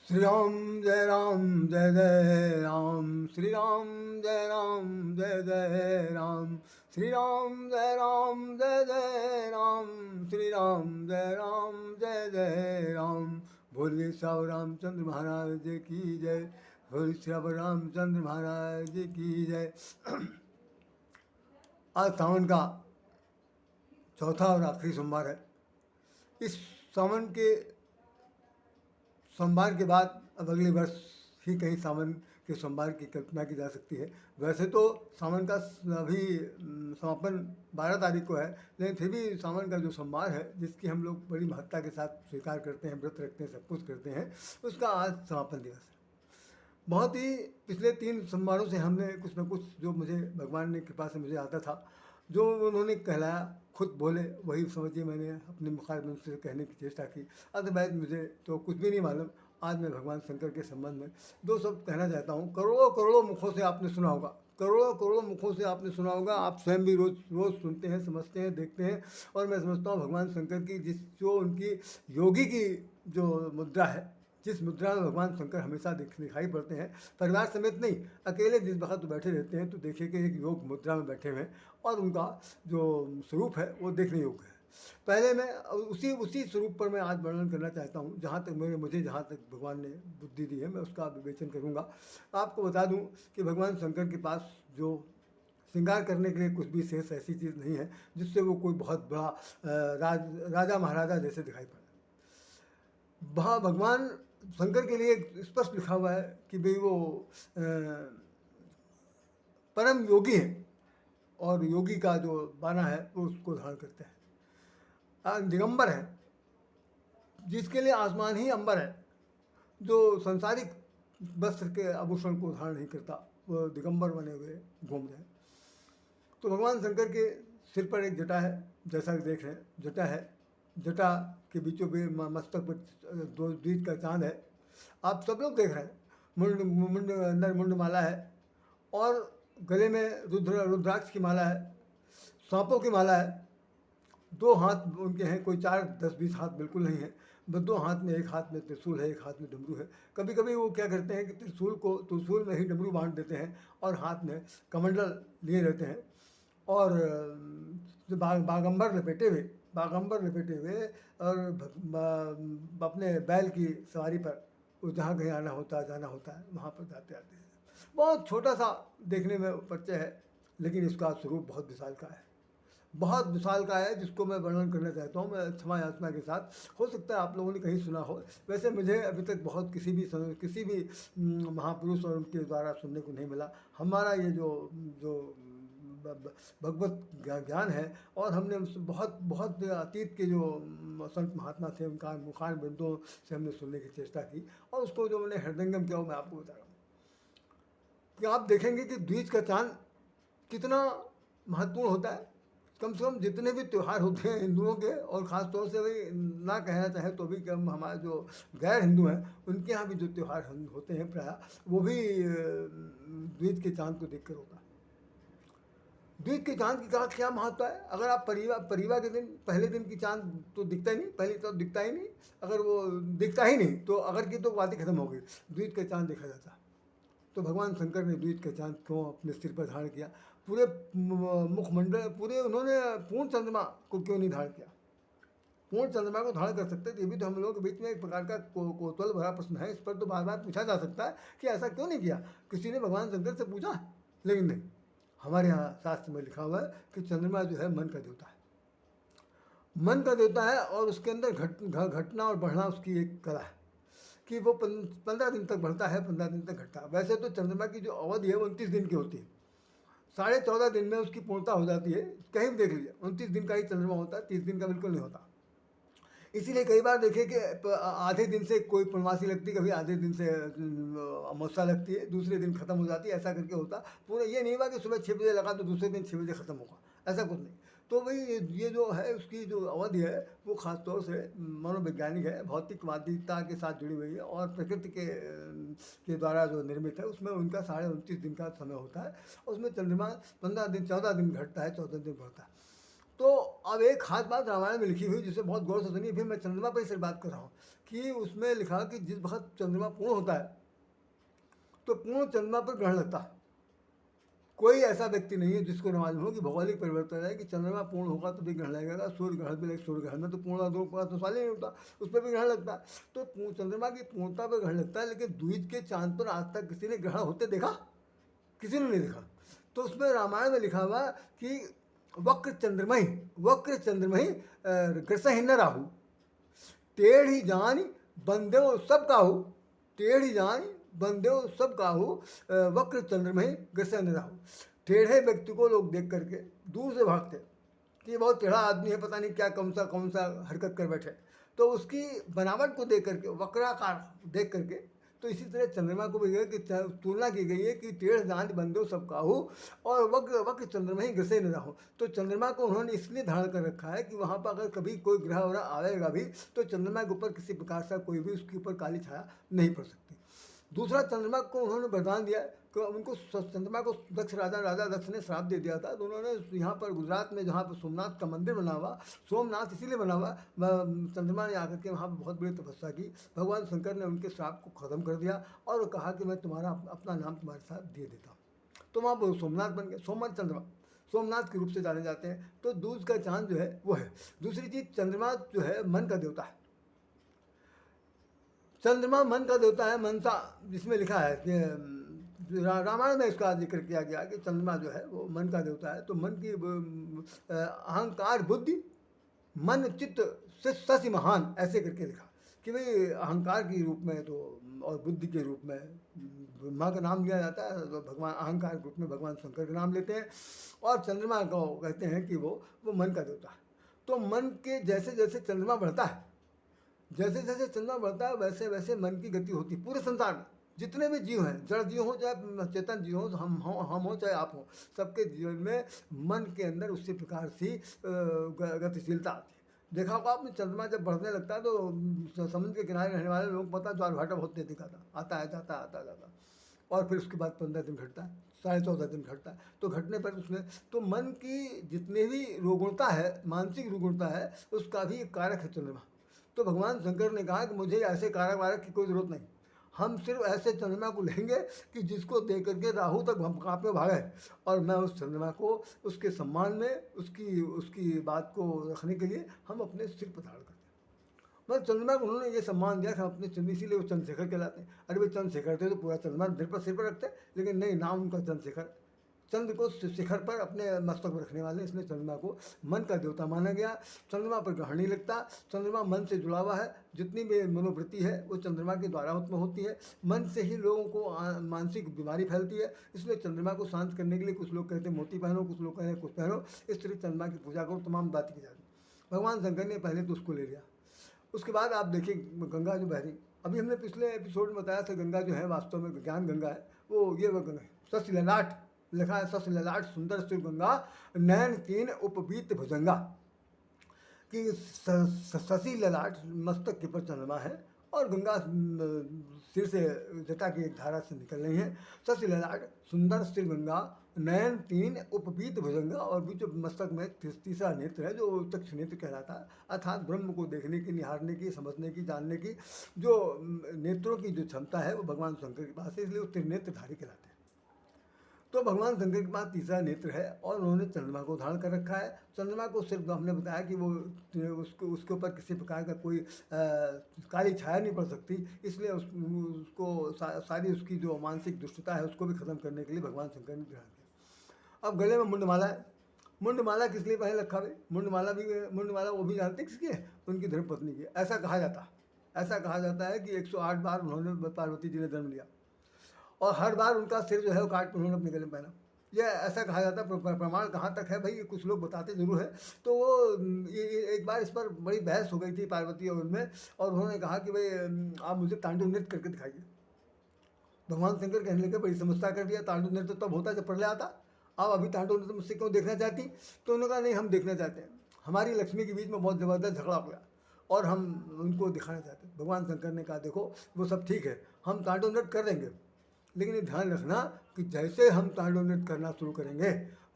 श्री राम जय राम जय जय राम, श्री राम जय राम जय जय राम, श्री राम जय राम जय जय राम, श्री राम जय राम जय जय राम। बोलिए श्री रामचंद्र महाराज जी की जय, बोलिए श्री रामचंद्र महाराज जी की जय। आज सावन का चौथा और आखिरी सोमवार है। इस सावन के सोमवार के बाद अब अगले वर्ष ही कहीं सावन के सोमवार की कल्पना की जा सकती है। वैसे तो सावन का अभी समापन 12 तारीख को है, लेकिन फिर भी सावन का जो सोमवार है, जिसकी हम लोग बड़ी महत्ता के साथ स्वीकार करते हैं, व्रत रखते हैं, सब कुछ करते हैं, उसका आज समापन दिवस है। बहुत ही पिछले 3 सोमवारों से हमने कुछ न कुछ जो मुझे भगवान ने कृपा से मुझे आता था, जो उन्होंने कहलाया, खुद बोले, वही समझिए मैंने अपने मुखारबिंद से कहने की चेष्टा की। अदरवाइज मुझे तो कुछ भी नहीं मालूम। आज मैं भगवान शंकर के संबंध में 2 शब्द कहना चाहता हूँ। करोड़ों करोड़ों मुखों से आपने सुना होगा, करोड़ों करोड़ों मुखों से आपने सुना होगा, आप स्वयं भी रोज़ रोज़ सुनते हैं, समझते हैं, देखते हैं। और मैं समझता हूँ भगवान शंकर की जो उनकी योगी की जो मुद्रा है, जिस मुद्रा में भगवान शंकर हमेशा दिखाई पड़ते हैं, परिवार समेत नहीं, अकेले जिस वक्त बैठे रहते हैं, तो देखिए कि एक योग मुद्रा में बैठे हुए हैं और उनका जो स्वरूप है वो देखने योग्य है। पहले मैं उसी उसी स्वरूप पर मैं आज वर्णन करना चाहता हूँ। जहाँ तक मुझे जहाँ तक भगवान ने बुद्धि दी है, मैं उसका विवेचन करूँगा। आपको बता दूँ कि भगवान शंकर के पास जो श्रृंगार करने के लिए कुछ भी शेष ऐसी चीज़ नहीं है जिससे वो कोई बहुत बड़ा राजा महाराजा जैसे दिखाई पड़े। वहाँ भगवान शंकर के लिए स्पष्ट लिखा हुआ है कि भाई वो परम योगी है और योगी का जो बाना है वो उसको धारण करते हैं। दिगंबर है, जिसके लिए आसमान ही अंबर है, जो संसारिक वस्त्र के आभूषण को धारण नहीं करता, वो दिगंबर बने हुए घूम रहे हैं। तो भगवान शंकर के सिर पर एक जटा है, जैसा कि देख रहे हैं, जटा है। जटा के बीचों बीच मस्तक पर 2 द्वीज का चांद है, आप सब लोग देख रहे हैं। मुंड मुंड अंदर मुंडमाला है और गले में रुद्राक्ष की माला है, सांपों की माला है। 2 हाथ उनके हैं, कोई 4, 10, 20 हाथ बिल्कुल नहीं है, बस 2 हाथ में, एक हाथ में त्रिशूल है, एक हाथ में डमरू है। कभी कभी वो क्या करते हैं कि त्रिशूल में ही डमरू बांध देते हैं और हाथ में कमंडल लिए रहते हैं और बागंबर लपेटे हुए और अपने बैल की सवारी पर वो जहाँ कहीं आना होता है, जाना होता है, वहाँ पर जाते आते हैं। बहुत छोटा सा देखने में परिचय है, लेकिन इसका स्वरूप बहुत विशाल का है, बहुत विशाल का है, जिसको मैं वर्णन करना चाहता हूँ मैं क्षमा याचना के साथ। हो सकता है आप लोगों ने कहीं सुना हो, वैसे मुझे अभी तक बहुत किसी भी महापुरुष और उनके द्वारा सुनने को नहीं मिला। हमारा ये जो जो भगवत ज्ञान है, और हमने बहुत बहुत अतीत के जो संत महात्मा थे उनका मुखार बिंदुओं से हमने सुनने की चेष्टा की, और उसको जो मैंने हृदयंगम किया वो मैं आपको बता रहा हूँ कि आप देखेंगे कि द्विज का चांद कितना महत्वपूर्ण होता है। कम से कम जितने भी त्यौहार होते हैं हिंदुओं के, और ख़ास तौर से भाई ना कहना चाहे तो भी कि हम हमारे जो गैर हिंदू हैं उनके यहाँ भी जो त्यौहार होते हैं प्रायः, वो भी द्विज के चांद को देखकर होता है। द्विज के चांद की क्या महत्व है? अगर आप परिवा के दिन, पहले दिन की चांद तो दिखता ही नहीं, पहले तो दिखता ही नहीं, अगर वो दिखता ही नहीं तो अगर की तो बात ही खत्म हो गई, द्विज का चांद देखा जाता है। तो भगवान शंकर ने द्विज का चांद क्यों अपने सिर पर धारण किया? पूरे मुखमंडल, पूरे उन्होंने पूर्ण चंद्रमा को क्यों नहीं धारण किया? पूर्ण चंद्रमा को धारण कर सकते थे। ये भी तो हम लोगों के बीच में एक प्रकार का कौतूहल भरा प्रश्न है। इस पर तो बार बार पूछा जा सकता है कि ऐसा क्यों नहीं किया? किसी ने भगवान शंकर से पूछा? लेकिन नहीं, हमारे यहाँ शास्त्र में लिखा हुआ है कि चंद्रमा जो है मन का देवता है, मन का देवता है, और उसके अंदर घटना और बढ़ना उसकी एक कला है कि वो 15 दिन तक बढ़ता है, 15 दिन तक घटता है। वैसे तो चंद्रमा की जो अवधि है वो 29 दिन की होती है, 14.5 दिन में उसकी पूर्णता हो जाती है। कहीं भी देख लीजिए 29 दिन का ही चंद्रमा होता है, 30 दिन का बिल्कुल नहीं होता। इसीलिए कई बार देखिए कि आधे दिन से कोई पूर्णमासी लगती है, कभी आधे दिन से अमावस्या लगती है, दूसरे दिन खत्म हो जाती है, ऐसा करके होता। पूरा ये नहीं हुआ कि सुबह 6 बजे लगा तो दूसरे दिन 6 बजे ख़त्म होगा, ऐसा कुछ नहीं। तो भाई ये जो है उसकी जो अवधि है वो ख़ासतौर से मनोवैज्ञानिक है, भौतिकवादिता के साथ जुड़ी हुई है, और प्रकृति के द्वारा जो निर्मित है उसमें उनका 29.5 दिन का समय होता है। उसमें चंद्रमा 15 दिन 14 दिन घटता है, 14 दिन बढ़ता है। तो अब एक खास बात रामायण में लिखी हुई जिसे बहुत गौर से सुनिए, फिर मैं चंद्रमा पर सिर्फ बात कर रहा हूँ कि उसमें लिखा कि जिस वक्त चंद्रमा पूर्ण होता है तो पूर्ण चंद्रमा पर ग्रहण लगता है। कोई ऐसा व्यक्ति नहीं है जिसको न मालूम हो कि भौगोलिक परिवर्तन है कि चंद्रमा पूर्ण होगा तो भी ग्रहण लगेगा। सूर्य ग्रहण भी सूर्य ग्रहण में तो पूर्ण दो का तो सवाल ही नहीं होता, उस पर भी ग्रहण लगता है। तो चंद्रमा की पूर्णता पर ग्रहण लगता है, लेकिन द्विज के चांद पर आज तक किसी ने ग्रहण होते देखा? किसी ने नहीं देखा। तो उसमें रामायण में लिखा हुआ कि वक्र चंद्रमही ग्रसहि न राहु, टेढ़ी जानी बंदेव सब काहू, टेढ़ी जानी बंदेव सब काहू, वक्र चंद्रमही ग्रसहि न राहु। टेढ़े व्यक्ति को लोग देख करके दूर से भागते कि ये बहुत टेढ़ा आदमी है, पता नहीं क्या कौन सा हरकत कर बैठे। तो उसकी बनावट को देख करके, वक्राकार देख करके, तो इसी तरह चंद्रमा को भी कि तुलना की गई है कि टेढ़ दांत बंदो सब काहू और वक्र चंद्रमा ही ग्रसे न रहो। तो चंद्रमा को उन्होंने इसलिए धारण कर रखा है कि वहाँ पर अगर कभी कोई ग्रह वगैरह आएगा भी तो चंद्रमा के ऊपर किसी प्रकार से कोई भी उसके ऊपर काली छाया नहीं पड़ सकती। दूसरा, चंद्रमा को उन्होंने वरदान दिया कि उनको चंद्रमा को राजा दक्ष ने श्राप दे दिया था। तो उन्होंने यहाँ पर गुजरात में जहाँ पर सोमनाथ का मंदिर बना हुआ, सोमनाथ इसीलिए बना हुआ, चंद्रमा ने आकर के वहाँ पर बहुत बड़ी तपस्या की। भगवान शंकर ने उनके श्राप को ख़त्म कर दिया और कहा कि मैं तुम्हारा अपना नाम तुम्हारे साथ दे देता हूँ। तो वहाँ पर सोमनाथ बन गए। चंद्रमा सोमनाथ के रूप से जाने जाते हैं। तो दूज का चांद जो है वो है। दूसरी चीज़, चंद्रमा जो है मन का देवता है। चंद्रमा मन का देवता है, मनसा, जिसमें लिखा है कि रामायण में इसका जिक्र किया गया कि चंद्रमा जो है वो मन का देवता है। तो मन की अहंकार बुद्धि मन चित्त शशि महान ऐसे करके लिखा कि भाई अहंकार के रूप में तो और बुद्धि के रूप में ब्रह्मा का नाम लिया जाता है, तो भगवान अहंकार के रूप में भगवान शंकर का नाम लेते हैं। और चंद्रमा को कहते हैं कि वो मन का देवता है। तो मन के जैसे जैसे चंद्रमा बढ़ता है, जैसे जैसे चंद्रमा बढ़ता है वैसे वैसे मन की गति होती है। पूरे संसार में जितने भी जीव हैं, जड़ जीव हो चाहे चेतन जीव हो, हम हो चाहे आप हो, सबके जीवन में मन के अंदर उसी प्रकार से गतिशीलता आती है। देखा होगा आपने, चंद्रमा जब बढ़ने लगता है तो समुद्र के किनारे रहने वाले लोग पता ज्वार भाटा बहुत तेज दिखाता, आता है जाता आता जाता, और फिर उसके बाद 15 दिन घटता है, 14.5 दिन घटता है। तो घटने पर उसमें तो मन की जितने भी रुग्णता है, मानसिक रुग्णता है, उसका भी एक कारक है चंद्रमा। तो भगवान शंकर ने कहा कि मुझे ऐसे कारक वारक की कोई ज़रूरत नहीं, हम सिर्फ ऐसे चंद्रमा को लेंगे कि जिसको देख करके राहु तक हम काँपे भागे। और मैं उस चंद्रमा को उसके सम्मान में उसकी बात को रखने के लिए हम अपने सिर पर धारण करते हैं। मतलब चंद्रमा को उन्होंने ये सम्मान दिया कि हम अपने चंद्र, इसीलिए वो चंद्रशेखर कहलाते हैं। अरे भाई चंद्रशेखर थे तो पूरा चंद्रमा सिर पर रखते, लेकिन नहीं, नाम उनका चंद्रशेखर, चंद्र को शिखर पर अपने मस्तक पर रखने वाले, इसलिए चंद्रमा को मन का देवता माना गया। चंद्रमा पर ग्रहण नहीं लगता, चंद्रमा मन से जुड़ा हुआ है। जितनी भी मनोवृत्ति है वो चंद्रमा के द्वारा उत्पन्न होती है। मन से ही लोगों को मानसिक बीमारी फैलती है। इसलिए चंद्रमा को शांत करने के लिए कुछ लोग कहते हैं मोती पहनो, कुछ लोग कहते हैं कुछ पहनो। इस तरह चंद्रमा की पूजा करो, तमाम बात की जाती है। भगवान शंकर ने पहले तो उसको ले लिया। उसके बाद आप देखिए गंगा जो बह रही, अभी हमने पिछले एपिसोड में बताया था, गंगा जो है वास्तव में ज्ञान गंगा है। वो गंगा शशि ललाट लिखा है, शशि ललाट सुंदर शिव गंगा, नयन तीन उपवीत भुजंगा, कि शशि ललाट मस्तक के पर चंद्रमा है और गंगा सिर से जटा की एक धारा से निकल रही है। शशि ललाट सुंदर शिव गंगा, नयन तीन उपवीत भुजंगा, और बीच मस्तक में तीसरा नेत्र है जो चक्षु नेत्र कहलाता है, अर्थात ब्रह्म को देखने की, निहारने की, समझने की, जानने की जो नेत्रों की जो क्षमता है वो भगवान शंकर के पास है, इसलिए वो त्रिनेत्रधारी कहलाते हैं। तो भगवान शंकर के पास तीसरा नेत्र है और उन्होंने चंद्रमा को धारण कर रखा है। चंद्रमा को सिर्फ हमने बताया कि वो उसके ऊपर किसी प्रकार का कोई काली छाया नहीं पड़ सकती, इसलिए उसको सारी उसकी जो मानसिक दुष्टता है उसको भी खत्म करने के लिए भगवान शंकर ने धारण किया। अब गले में मुंडमाला है। मुंडमाला किस लिए पहले रखा भाई? मुंडमाला वो भी जानते किसकी है? उनकी धर्मपत्नी की। ऐसा कहा जाता है कि 108 बार उन्होंने पार्वती जी ने जन्म लिया और हर बार उनका सिर जो है वो काट कर उन्होंने अपने गले में पहना। ये ऐसा कहा जाता है। प्रमाण कहाँ तक है भाई, ये कुछ लोग बताते जरूर है। तो वो एक बार इस पर बड़ी बहस हो गई थी पार्वती और उनमें, और उन्होंने कहा कि भाई आप मुझे तांडव नृत्य करके दिखाइए। भगवान शंकर कहने लगे बड़ी समस्या कर दिया, तांडव नृत्य तब होता जब प्रलय आता, आप अभी तांडव नृत्य मुझसे क्यों देखना चाहती? तो उन्होंने कहा नहीं, हम देखना चाहते हैं, हमारी लक्ष्मी के बीच में बहुत ज़बरदस्त झगड़ा हो गया और हम उनको दिखाना चाहते हैं। भगवान शंकर ने कहा देखो वो सब ठीक है, हम तांडव नृत्य कर देंगे, लेकिन ये ध्यान रखना कि जैसे हम तांडव नृत्य करना शुरू करेंगे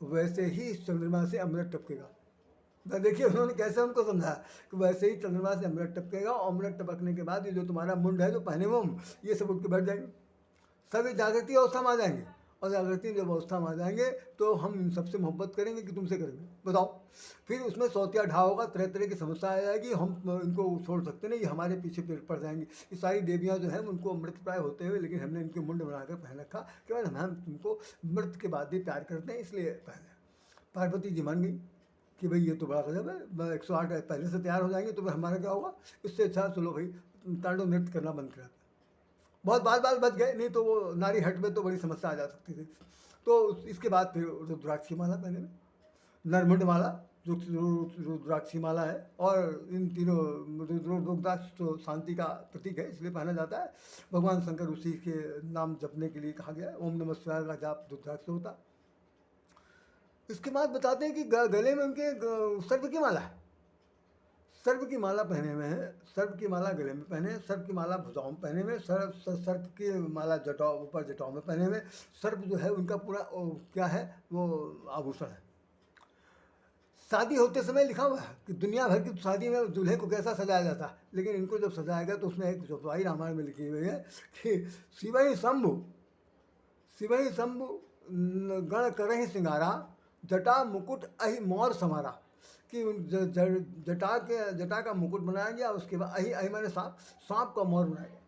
वैसे ही चंद्रमा से अमृत टपकेगा। तो देखिए उन्होंने कैसे उनको समझाया कि वैसे ही चंद्रमा से अमृत टपकेगा, और अमृत टपकने के बाद ये जो तुम्हारा मुंड है, जो पहने हुए हम, ये सब उठ के बैठ जाएंगे, सभी जागृति अवस्था में आ जाएंगे। और जागृति जब अवस्था में आ जाएंगे तो हम इन सबसे मोहब्बत करेंगे कि तुमसे करेंगे, बताओ। फिर उसमें सौतिया ढा होगा, तरह तरह की समस्या आ जाएगी, हम इनको छोड़ सकते नहीं, ये हमारे पीछे पड़ जाएंगी। ये सारी देवियाँ जो हैं उनको मृत प्राय होते हुए, लेकिन हमने इनके मुंड बनाकर पहन रखा कि भाई हम तुमको मृत के बाद भी प्यार करते हैं, इसलिए पहने। पार्वती जी मान गई कि भाई ये तो बड़ा गजब है, 108 पहले से तैयार हो जाएंगे तो फिर हमारा क्या होगा, इससे अच्छा चलो भाई तांडव नृत्य करना बंद करा। बहुत बाल बाल बच गए, नहीं तो वो नारी हट में तो बड़ी समस्या आ जा सकती थी। तो इसके बाद फिर रुद्राक्षी माला पहने में, नरमुंड माला जो रुद्राक्षी माला है, और इन तीनों रुद्राक्ष तो शांति का प्रतीक है इसलिए पहना जाता है। भगवान शंकर उसी के नाम जपने के लिए कहा गया है, ओम नमः शिवाय का जाप रुद्राक्ष से होता है। इसके बाद बताते हैं कि गले में उनके सर्प की माला है, सर्प की माला पहने हुए हैं, सर्प की माला गले में पहने हैं, सर्प की माला भुजाओं में पहने हुए, सर्प की माला जटाओं ऊपर जटाओं में पहने हुए। सर्प जो है उनका पूरा क्या है, वो आभूषण है। शादी होते समय लिखा हुआ है कि दुनिया भर की शादी में दूल्हे को कैसा सजाया जाता है, लेकिन इनको जब सजाया गया तो उसमें एक चौपाई रामायण में लिखी हुई है कि शिवई शंभु, शिवई शंभु गण करहि सिंगारा, जटा मुकुट अहि मोर समारा। कि जटा का मुकुट बनाया गया, उसके बाद अहि अहि मैंने सांप, सांप का मोर बनाया गया।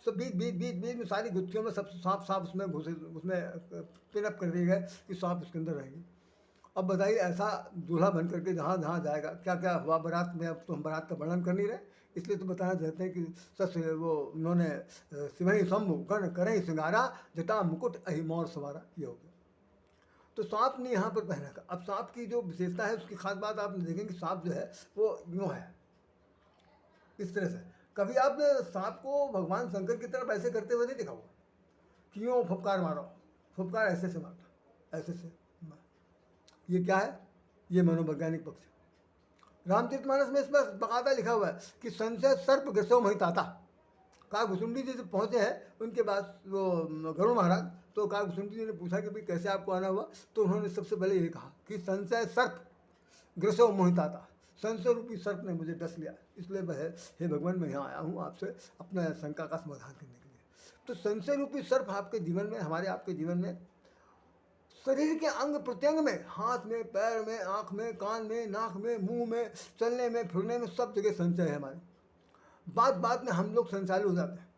सब बीच बीच बीच बीच में सारी गुत्थियों में सब सांप सांप उसमें घुसे, उसमें पिनअप कर दिए गए कि सांप उसके अंदर रहेंगे। अब बताइए ऐसा दूल्हा बन करके जहाँ जहाँ जाएगा क्या क्या हुआ बारात में। अब तो हम बारात का वर्णन कर नहीं रहे, इसलिए तो बताना चाहते हैं कि सच वो उन्होंने सिवही शंभु गण करहि सिंगारा, जटा मुकुट अहि मोर सवारा, ये हो गया। तो सांप ने यहाँ पर पहना का। अब सांप की जो विशेषता है उसकी खास बात आप देखेंगे कि सांप जो है वो यूँ है, इस तरह से। कभी आपने सांप को भगवान शंकर की तरफ ऐसे करते हुए नहीं देखा होगा कि यूँ फुफकार मारो, फुफकार ऐसे से मारता, ऐसे से। ये क्या है, ये मनोवैज्ञानिक पक्ष है। रामचरितमानस में इस पर बाकायदा लिखा हुआ है कि संशय सर्प घसो महिताता। काकभुसुंडी जी जब पहुँचे हैं उनके पास वो गरुड़ महाराज, तो काकभुसुंडी जी ने पूछा कि भाई कैसे आपको आना हुआ, तो उन्होंने सबसे पहले ये कहा कि संशय सर्प ग्रसो मोहिताता, संशय रूपी सर्प ने मुझे डस लिया, इसलिए मैं हे भगवान मैं यहाँ आया हूँ आपसे अपना शंका का समाधान करने के लिए। तो संशय रूपी सर्प आपके जीवन में, हमारे आपके जीवन में, शरीर के अंग प्रत्यंग में, हाथ में, पैर में, आँख में, कान में, नाक में, मुंह में, चलने में, फिरने में, सब जगह संशय है हमारे। बात बात में हम लोग संचालू हो जाते हैं,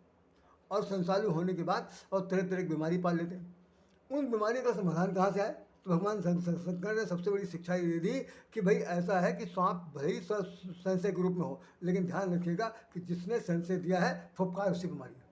और संचालू होने के बाद और तरह तरह की बीमारी पाल लेते हैं। उन बीमारी का समाधान कहाँ से आए, तो भगवान शंकर ने सबसे बड़ी शिक्षा ये दी कि भाई ऐसा है कि सांप भले ही संशय के रूप में हो, लेकिन ध्यान रखिएगा कि जिसने संशय दिया है फुफकार उसी बीमारी।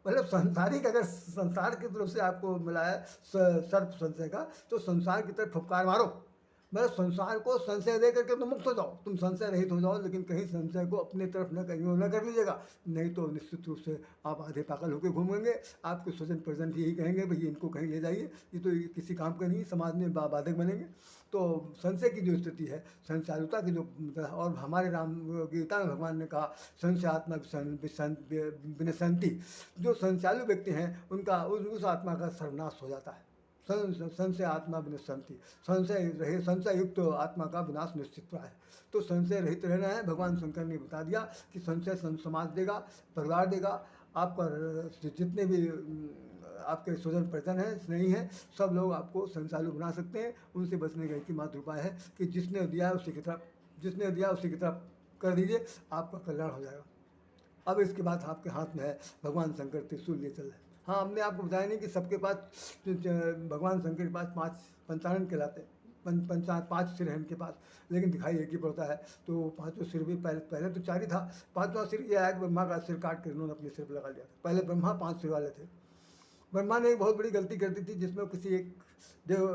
मतलब संसारिक अगर संसार की तरफ से आपको मिला है सर्प संशय का, तो संसार की तरफ फुफकार मारो। मतलब संसार को संशय दे करके तुम मुक्त हो जाओ, तुम संशय रहित हो जाओ, लेकिन कहीं संशय को अपनी तरफ न कहीं न कर लीजिएगा, नहीं तो निश्चित रूप से आप आधे पागल होकर घूमेंगे। आपके स्वजन परिजन यही कहेंगे भाई इनको कहीं ले जाइए, ये तो किसी काम का नहीं, समाज में बाधक बनेंगे। तो संशय की जो स्थिति है, संचारुता की जो, और हमारे राम गीता में भगवान ने कहा संशयात्मक विनशंति, जो संचालु व्यक्ति हैं उनका उस आत्मा का सर्वनाश हो जाता है। संशय आत्मा विनशंति, संशय रहे, संशय युक्त तो आत्मा का विनाश निश्चित है। तो संशय रहित रहना है। भगवान शंकर ने बता दिया कि संशय समाज देगा, परिवार देगा, आपका जितने भी आपके स्वजन परिजन हैं, स्नेही हैं, सब लोग आपको संचालु बना सकते हैं। उनसे बचने का एक ही मात्र उपाय है कि जिसने दिया है उसी की तरफ, जिसने दिया उसी की तरफ कर दीजिए, आपका कल्याण हो जाएगा। अब इसके बाद आपके हाथ में है भगवान शंकर त्रिशूल लिए चल रहे हैं। हाँ, हमने आपको बताया नहीं कि सबके पास भगवान शंकर के पास 5 पंचानन कहलाते हैं, 5 सिर हैं इनके पास, लेकिन दिखाई एक ही पड़ता है। तो पाँचों सिर भी पहले तो 4 ही था, 5वां सिर यह है कि ब्रह्मा का सिर काट कर इन्होंने अपने सिर पर लगा लिया था। पहले ब्रह्मा 5 सिर वाले थे। ब्रह्मा ने एक बहुत बड़ी गलती कर दी थी, जिसमें किसी एक देव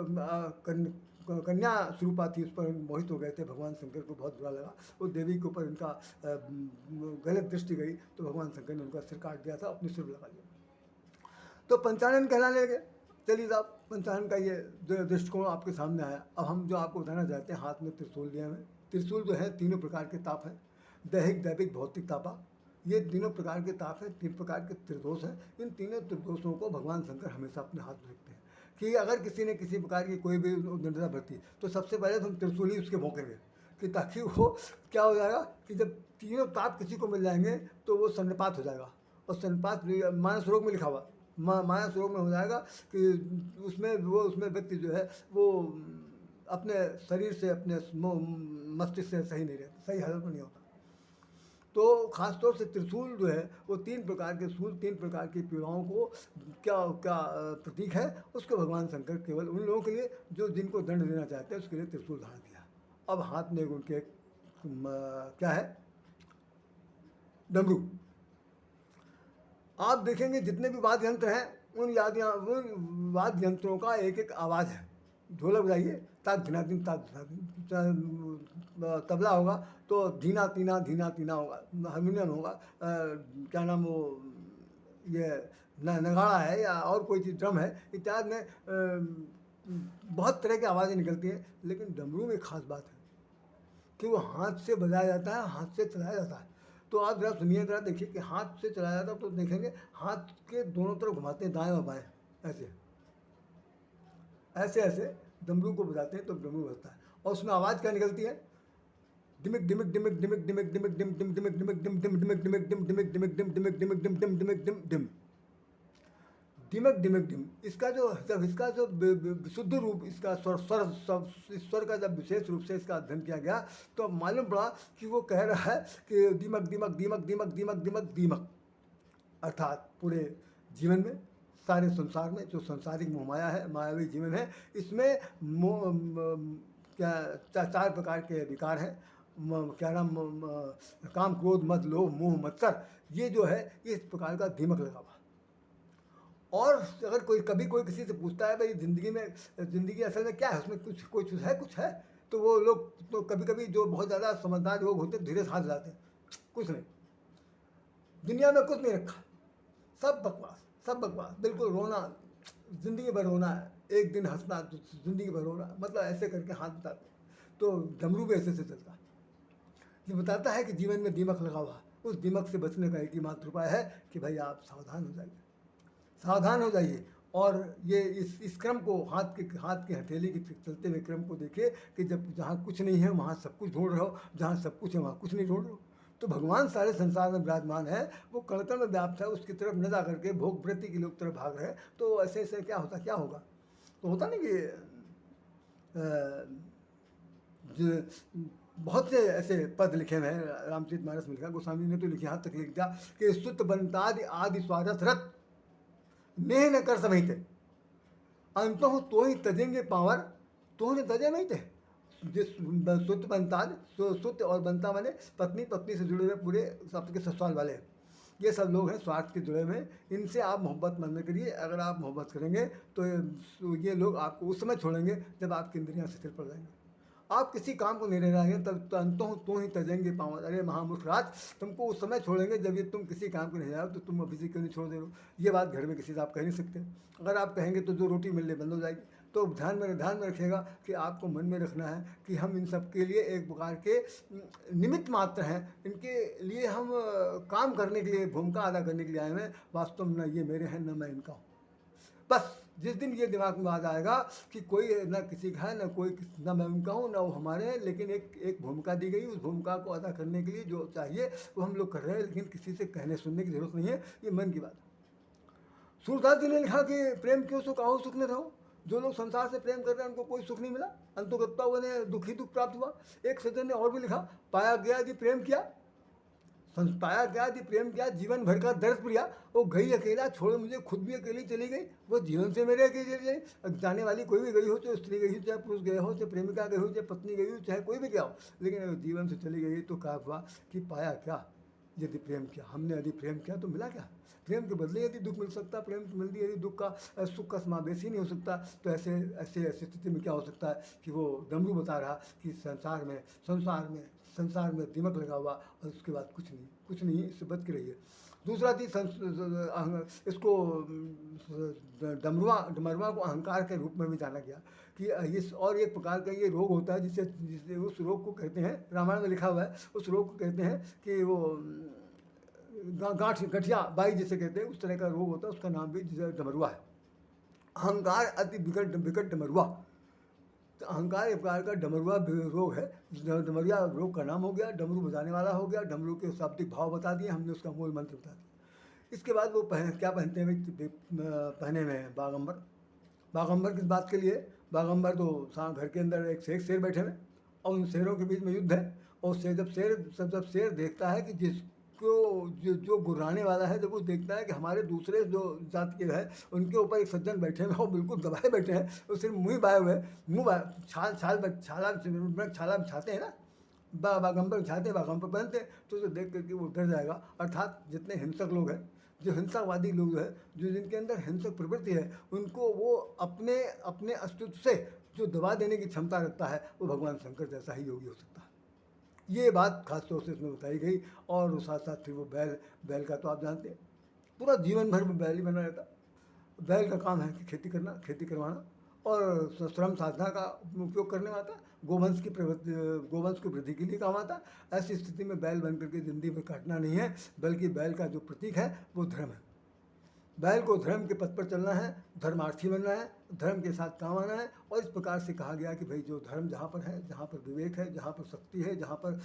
कन्या स्वरूपा थी, उस पर मोहित हो गए थे। भगवान शंकर को बहुत बुरा लगा, उस देवी के ऊपर इनका गलत दृष्टि गई, तो भगवान शंकर ने उनका सिर काट दिया था, अपने सिर लगा लिया। तो पंचानन कहलाने लगे। चलिए साहब, पंचानन का ये दृष्टिकोण आपके सामने आया। अब हम जो आपको बताना चाहते हैं, हाथ में त्रिशूल लिया हमें। त्रिशूल जो है 3 प्रकार के ताप हैं, दैहिक, दैविक, भौतिक तापा। ये 3 प्रकार के ताप हैं, 3 प्रकार के त्रिदोष हैं। इन 3 त्रिदोषों को भगवान शंकर हमेशा अपने हाथ में रखते हैं कि अगर किसी ने किसी प्रकार की कोई भी निर्दयता बरती, तो सबसे पहले तो हम त्रिशूल ही उसके भोंकेंगे, कि ताकि वो क्या हो जाएगा कि जब तीनों ताप किसी को मिल जाएंगे तो वो सन्निपात हो जाएगा। और सन्निपात मानस रोग में लिखा हुआ, मानस रोग में हो जाएगा कि उसमें व्यक्ति जो है वो अपने शरीर से, अपने मस्तिष्क से सही नहीं रहता, सही हालत में नहीं होता। तो ख़ासतौर से त्रिशूल जो है वो 3 प्रकार के सूल, 3 प्रकार की पीड़ाओं को क्या क्या प्रतीक है, उसको भगवान शंकर केवल उन लोगों के लिए जो जिनको दंड देना चाहते हैं उसके लिए त्रिशूल धारण किया। अब हाथ में उनके क्या है, डमरू। आप देखेंगे जितने भी वाद्य यंत्र हैं उन वाद्य यंत्रों का एक एक आवाज़ है। ढोलक बजाइए ताक धीना दिन, ताक धीना दिन। तबला होगा तो धीना तीना होगा। हारमोनियम होगा, क्या नाम वो, ये नगाड़ा है या और कोई चीज़, ड्रम है इत्यादि में बहुत तरह की आवाज़ें निकलती हैं। लेकिन डमरू में खास बात है कि वो हाथ से बजाया जाता है, हाथ से चलाया जाता है। तो आप जरा सुनिए, जरा देखिए कि हाथ से चलाया जाता है तो देखेंगे हाथ के दोनों तरफ घुमाते हैं, दाएं और बाएं, ऐसे ऐसे ऐसे डमरू को बजाते हैं तो डमरू बजता है। और उसमें आवाज़ क्या निकलती है, डिमिक डिमिक डिमिक डिमिक डिमिक डिमिक डिम डिम डिमिक डिमिक डिम डिम डिमिक डिमिक डिम डिमिक डिमिक डिम डिमिक डिमिक डिम डिम डिमिक डिम डिम डिमक डिमक डिम। इसका जो जब इसका जो शुद्ध रूप, इसका स्वर का जब विशेष रूप से इसका अध्ययन किया गया तो मालूम पड़ा कि वो कह रहा है कि दीमक दीमक दीमक दीमक दीमक दीमक दीमक, अर्थात पूरे जीवन में, सारे संसार में जो संसारिक मोहमाया है, मायावी जीवन है, इसमें क्या 4 प्रकार के विकार हैं। क्या नाम, काम क्रोध मद लोभ मोह मत्सर, ये जो है इस प्रकार का दीमक लगा हुआ। और अगर कभी कोई किसी से पूछता है भाई ज़िंदगी असल में क्या है, उसमें कुछ है, तो वो लोग तो कभी कभी जो बहुत ज़्यादा समझदार लोग होते हैं धीरे से हाथ हिलाते हैं, कुछ नहीं, दुनिया में कुछ नहीं रखा, सब बकवास, बिल्कुल रोना, ज़िंदगी भर रोना है, एक दिन हंसना तो ज़िंदगी भर रोना, मतलब ऐसे करके हाथ बताते। तो डमरू भी ऐसे से चलता है। ये बताता है कि जीवन में दीमक लगा हुआ, उस दीमक से बचने का एक ही मात्र उपाय है कि भाई आप सावधान हो जाइए। और ये इस क्रम को, हाथ की हथेली के चलते हुए क्रम को देखिए कि जब जहाँ कुछ नहीं है वहाँ सब कुछ ढूंढ रहे हो, जहाँ सब कुछ है वहाँ कुछ नहीं ढूंढ रहे हो। तो भगवान सारे संसार में विराजमान है, वो कण में व्याप्त है, उसकी तरफ न जा करके भोग वृत्ति के लोग तरफ भाग रहे हैं। तो ऐसे क्या होगा, तो होता नहीं कि बहुत से ऐसे पद लिखे हुए हैं, रामचरितमानस में लिखा, गोस्वामी ने तो लिखे, यहाँ तक लिख दिया कि सुत बंतादि आदि स्वारथ रथ नेह न कर समित अंतों तो ही तजेंगे पावर, तो ने तजे नहीं थे। जिस सुत बनताद, सुत और बनता माने पत्नी से जुड़े हुए पूरे सबके ससुराल वाले, ये सब लोग हैं स्वार्थ के जुड़े हुए। इनसे आप मोहब्बत मन में करिए। अगर आप मोहब्बत करेंगे तो ये लोग आपको उस समय छोड़ेंगे जब आपकी इंद्रियां शिथिल पड़ जाएंगी, आप किसी काम को नहीं रह जाएंगे, तब अंतों तो ही तजेंगे पावन। अरे महामूर्ख राज, तुमको उस समय छोड़ेंगे जब ये तुम किसी काम को नहीं जाओ, तो तुम अभी से क्यों नहीं छोड़ दे रहे हो। ये बात घर में किसी से आप कह नहीं सकते। अगर आप कहेंगे तो जो रोटी मिलने बंद हो जाएगी। तो ध्यान में रखिएगा कि आपको मन में रखना है कि हम इन सब के लिए एक प्रकार के निमित्त मात्र हैं, इनके लिए हम काम करने के लिए, भूमिका अदा करने के लिए आए हैं। वास्तव में न ये मेरे हैं न मैं इनका हूँ। बस जिस दिन ये दिमाग में आ जाएगा कि कोई ना किसी का है, ना मैं उनका हूँ, ना वो हमारे हैं, लेकिन एक भूमिका दी गई, उस भूमिका को अदा करने के लिए जो चाहिए वो हम लोग कर रहे हैं, लेकिन किसी से कहने सुनने की जरूरत नहीं है। ये मन की बात है। सूरदास जी ने लिखा कि प्रेम क्यों सुख आओ सुख न रहो। जो लोग संसार से प्रेम कर रहे हैं उनको कोई सुख नहीं मिला, अंतोगत्वा उन्हें दुख प्राप्त हुआ। एक सज्जन ने और भी लिखा, पाया गया यदि प्रेम किया, पाया गया यदि प्रेम किया, जीवन भर का दर्द प्रिया, वो गई अकेला छोड़ मुझे, खुद भी अकेली चली गई, वो जीवन से मेरे अकेले चली गई। जाने वाली कोई भी गई हो, चाहे स्त्री गई हो, चाहे पुरुष गए हो, चाहे प्रेमिका गई हो, चाहे पत्नी गई हो, चाहे कोई भी गया हो, लेकिन जीवन से चली गई। तो क्या हुआ कि पाया क्या यदि प्रेम किया, हमने यदि प्रेम किया तो मिला क्या। प्रेम के बदले यदि दुख मिल सकता, प्रेम के बदले यदि दुख का सुख का समावेश ही नहीं हो सकता, तो ऐसे स्थिति में क्या हो सकता है कि वो डमरू बता रहा कि संसार में दिमक लगा हुआ और उसके बाद कुछ नहीं, इससे बच के रहिए। दूसरा चीज़, इसको डमरुआ को अहंकार के रूप में भी जाना गया कि इस और एक प्रकार का ये रोग होता है जिसे उस रोग को कहते हैं, रामायण में लिखा हुआ है, उस रोग को कहते हैं कि वो गठिया बाई जिसे कहते हैं, उस तरह का रोग होता है, उसका नाम भी डमरुआ है। अहंकार अति विकट डमरुआ। तो अहंकार एक प्रकार का डमरुआ रोग है। डमरुआ रोग का नाम हो गया, डमरू बजाने वाला हो गया, डमरू के शाब्दिक भाव बता दिए हमने, उसका मूल मंत्र बता दिया। इसके बाद वो क्या पहनते हैं भाई, पहने हुए हैं बागंबर। बागंबर किस बात के लिए? बागंबर तो घर के अंदर एक से एक शेर बैठे हुए, और उन शेरों के बीच में युद्ध है। और शेर जब शेर देखता है कि जिसको जो गुर्राने वाला है, जब वो देखता है कि हमारे दूसरे जो जाति के है उनके ऊपर एक सज्जन बैठे हैं और बिल्कुल दबाए बैठे हैं, और सिर्फ मुँह ही बाए हुए हैं, छाल छाल छाला बिछाते हैं ना, बागंबर बिछाते हैं, बागंबर पहनते हैं, तो उसे देख करके वो डर जाएगा। अर्थात जितने हिंसक लोग हैं, जो हिंसावादी लोग हैं, जो जिनके अंदर हिंसक प्रवृत्ति है, उनको वो अपने अपने अस्तित्व से जो दबा देने की क्षमता रखता है, वो भगवान शंकर जैसा ही योगी हो सकता है। ये बात खास तौर से इसमें बताई गई। और साथ साथ फिर वो बैल, बैल का तो आप जानते हैं, पूरा जीवन भर में बैल ही बना रहता। बैल का काम है कि खेती करना, खेती करवाना, और श्रम साधना का उपयोग करने में आता। गोवंश की प्रवृत्ति, गोवंश की वृद्धि के लिए काम आता। ऐसी स्थिति में बैल बन करके ज़िंदगी में काटना नहीं है, बल्कि बैल का जो प्रतीक है वो धर्म है। बैल को धर्म के पथ पर चलना है, धर्मार्थी बनना है, धर्म के साथ काम आना है। और इस प्रकार से कहा गया कि भाई जो धर्म जहाँ पर है, जहाँ पर विवेक है, जहाँ पर शक्ति है, जहाँ पर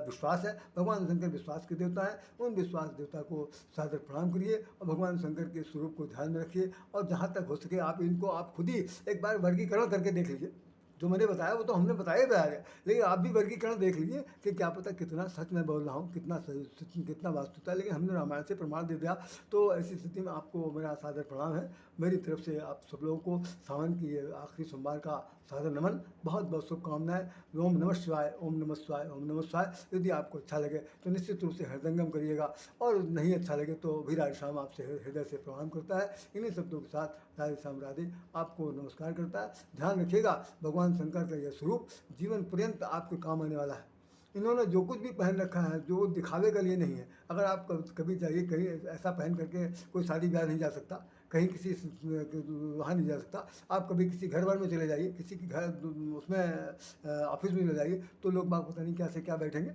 विश्वास है, भगवान शंकर विश्वास के देवता हैं, उन विश्वास देवता को सादर प्रणाम करिए और भगवान शंकर के स्वरूप को ध्यान में रखिए। और जहाँ तक हो सके आप इनको आप खुद ही एक बार वर्गीकरण करके देख लीजिए। जो मैंने बताया वो तो हमने बताया बताया, लेकिन आप भी वर्गीकरण देख लीजिए कि क्या पता कितना सच मैं बोल रहा हूँ, कितना सही, कितना वास्तविकता है। लेकिन हमने रामायण से प्रमाण दे दिया। तो ऐसी स्थिति में आपको मेरा सादर प्रणाम है। मेरी तरफ से आप सब लोगों को सावन की आखिरी सोमवार का सादर नमन, बहुत बहुत शुभकामनाएं। ओम नमः शिवाय, ओम नमः शिवाय, ओम नमः शिवाय। यदि आपको अच्छा लगे तो निश्चित रूप से हृदयंगम करिएगा, और नहीं अच्छा लगे तो भी राधे श्याम आपसे हृदय से प्रणाम करता है। इन्हीं शब्दों के साथ राधे श्याम राधे आपको नमस्कार करता है। ध्यान रखिएगा, भगवान शंकर का यह स्वरूप जीवन पर्यंत आपके काम आने वाला है। इन्होंने जो कुछ भी पहन रखा है, जो दिखावे के लिए नहीं है। अगर आप कभी जाइए कहीं, ऐसा पहन करके कोई शादी ब्याह नहीं जा सकता, कहीं किसी वहाँ नहीं जा सकता। आप कभी किसी घर बार में चले जाइए, किसी के घर उसमें ऑफिस में चले जाइए, तो लोग बाग पता नहीं क्या से क्या बैठेंगे,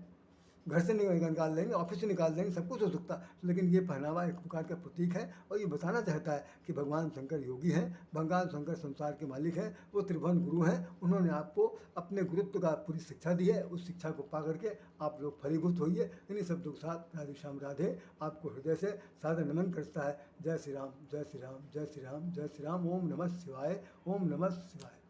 घर से निकाल देंगे, ऑफिस से निकाल देंगे, सब कुछ हो सकता है। लेकिन ये पहनावा एक प्रकार का प्रतीक है, और ये बताना चाहता है कि भगवान शंकर योगी हैं, भगवान शंकर संसार के मालिक हैं, वो त्रिभुवन गुरु हैं। उन्होंने आपको अपने गुरुत्व का पूरी शिक्षा दी है। उस शिक्षा को पा करके आप लोग फलीभूत होइए। इन्हीं शब्दों के साथ राधे श्याम राधे आपको हृदय से सादर नमन करता है। जय श्री राम, जय श्री राम, जय श्री राम, जय श्री राम। ओम नमः शिवाय, ओम नमः शिवाय।